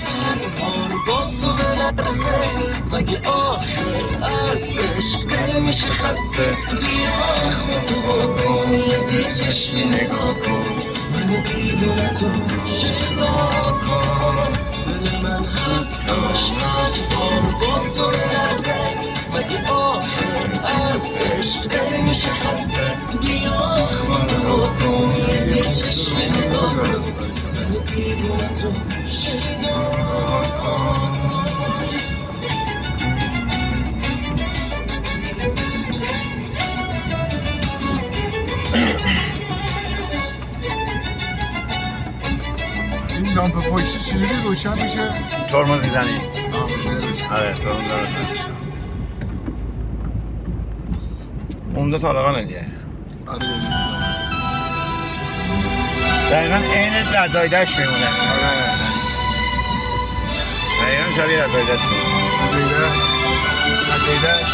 هر بار با تو بلرزه مگه آخر از عشق دل میشه خسته بیا خودتو بکن یه زیر چشمی نگاه کن منو دیوونه تو شیدا کن دل من حق داشت هر بار با تو بلرزه مگه آخر از عشق دل میشه خسته بیا خودتو بکن یه زیر چشمی نگاه کن منو دیوونه تو شیدا کن این لامپ پشتی چجوری روشن میشه؟ ترمز میزنی؟ آره ترمز روشن. اونده طالقانه دیگه. دقیقا عین رضایدش میمونه. دقیقا شبیه رضایدش میمونه. رضایدش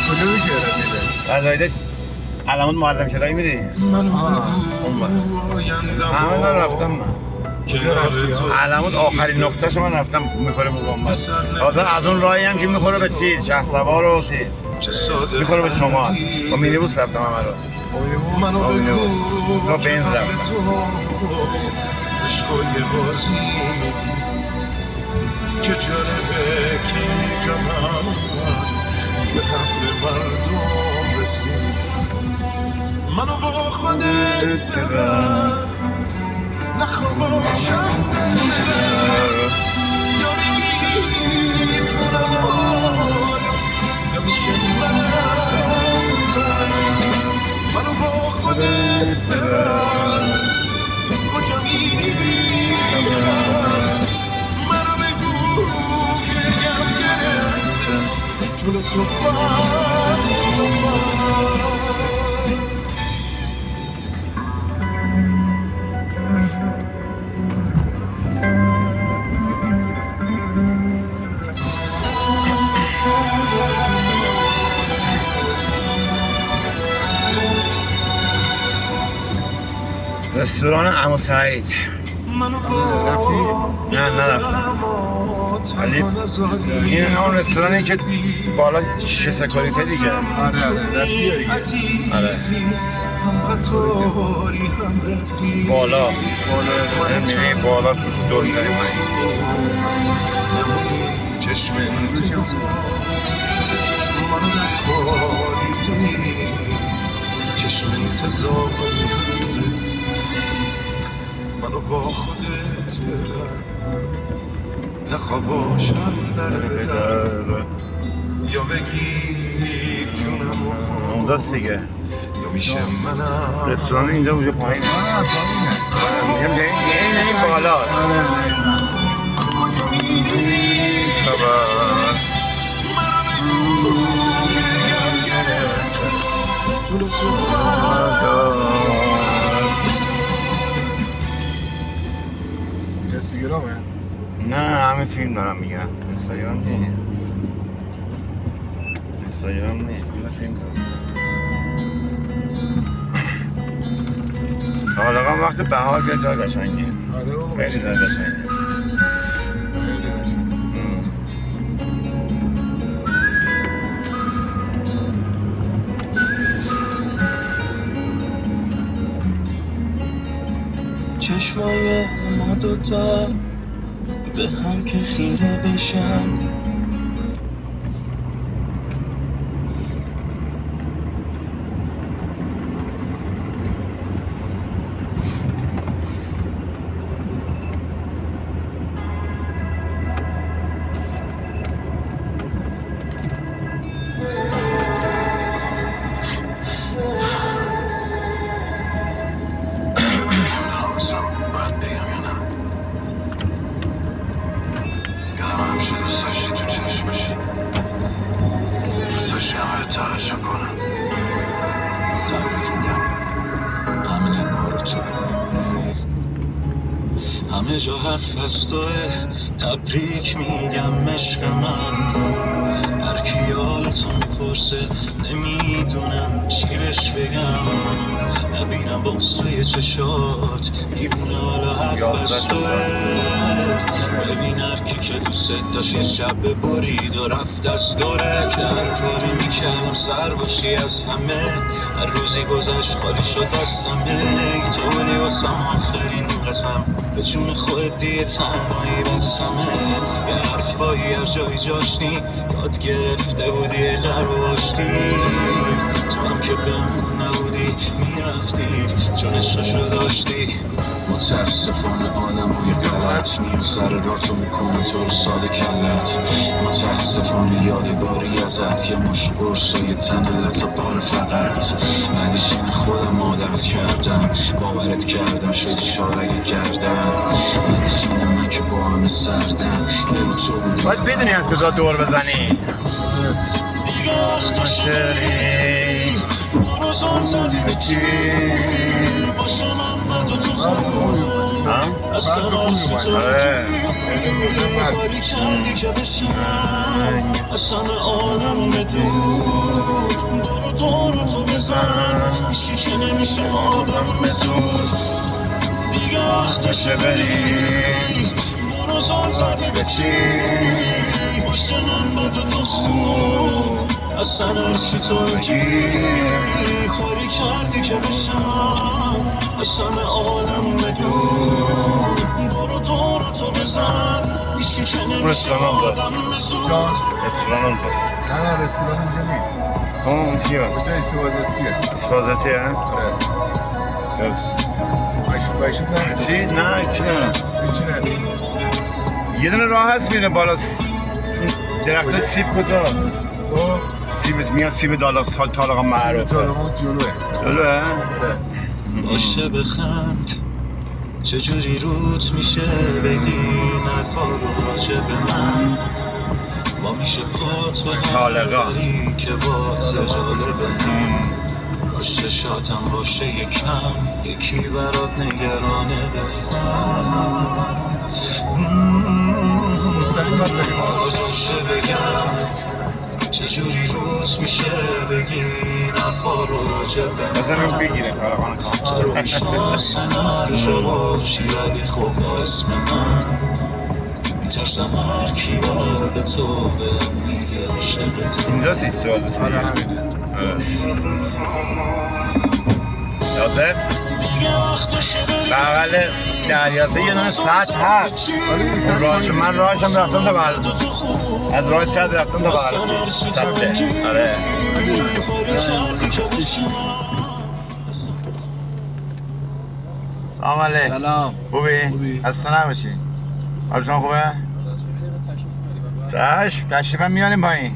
کجا میشه رضایدش علامت معلم شدایی میری؟ من اون بر همه من رفتم من علامت آخرین نقطهشو من رفتم میخوره به بامبر از اون راهی هم که میخوره به چیز شه سوار و چیز میخوره به شمال با مینیبوس رفتم همه رو منو بگو با بنز رفتم عشقای بازی میدی که جالبه که اینجا من به حرف مردم رسید منو با خودت ببر نخواه باشم یا بگیر جونم یا میشه منو با خودت ببر کجا میری منو بگو گریم گرفته جلو تو باید رستوران عمو سعید نه نرفتم ولی این اون رستورانی که بالا شیشه سکاریته دیگه آره بالا میبینی بالا دور میزنی پایین چشم انتظار منو نکاری توی چشم انتظار منو با خودت ببر نخوا باشم در بدر یا بگیر جونمو اونجاست دیگه یا میشه منم رستوران اینجا بوده پایینه میگم این بالاست کجا میری خبر منو بگو گریم گرفته جلو تو اینستاگرامه؟ نه همه فیلم دارم میگم اینستاگرام نیست اینستاگرام نیست همه فیلم دارم حالا وقت بهار بیا جای قشنگیه آره بابا خیلی جای قشنگیه چشمای ما دوتا به هم که خیره بشن باید بگم یا نه یادم همیشه دوست داشتی تو همه جا حرف از توه تبریک میگم عشق من هر کی حالتو میپرسه نمیدونم چی بهش بگم نبینم باز توی چشات دیوونه حالا حرف از توه ببین هر کی که دوست داشت یه شب برید و رفت از دوره که هر کاری میکردم سر باشی از همه هر روزی گذشت خالی شد دستمه تولی واسم آخرین قسم به جون خودت دیگه تنهایی بسمه یه حرفایی هر جایی جاشتی داد گرفته بودی غرب باشتی تو هم که بمون نبودی میرفتی چون عشقشو داشتی متاسفانه آدمای غلط میان سر راه تو میکنه تو رو ساده کلت متاسفانه یادگاری ازت یه مش قرص و یه تن لطا بار فقط بعدش این خودم عادت کردم باورت کردم شدی شارگه کردم بعدش این من که با همه سردم نبو تو بودی باید بدونی از کجا دور بزنی دیگه وقتش داری برو زن زدی به چی باشه من بد و تو خود اصلا عرصی تو کاری کردی که بشم اصلا آدم بدون برو دارو تو بزن هیچکی که نمیشه آدم بزور دیگه وقتشه بری برو زن زدی به چی باشه من بد و تو خود اصلا عرصی تو کاری کردی که بشم اصلا آدم بدون برو دارو تو بزن هیچکی که نمیشه آدم بزور رستوران اون پس نه رستوران اینجا نیست اون چیه؟ اونجا استوازسیه اسپازسیه؟ آره بایشون نه چی؟ نه چی نه هیچی نه یه دونه راه هست میره بالا درخت سیب کجاست؟ خب سیب میاد سیب طالقا معروفه طالقان جلوه جلوه؟ باشه بخند چجوری روت میشه بگی نفا رو راجع به من ما میشه پات به طالقا. داری که واسه جالبنی کاش چشاتم باشه یکم یکی برات نگرانه بفهم مستقیم باید بریم باشه بگم چجوری روز میشه بگی نفا رو راجع به مثلا این بگیره طالقان تو رو میشناسن هرجا باشی ولی خب با اسم من میترسم هر کی باد تو به دیگه عاشقت اینجا سیسته بازو آره همینه یاسر دیگه وقتشه بری بغل دریاسه یه دونه سطح هست اون راهش من راهشم رفتم تا بغل تو خوب از راه سطح رفتم تا بغل سطح آره کاری کردی که بشم سلام علیک سلام خوبی؟ خوبی؟ خسته نباشی حالشون خوبه؟ چشم تشریفم میاریم پایین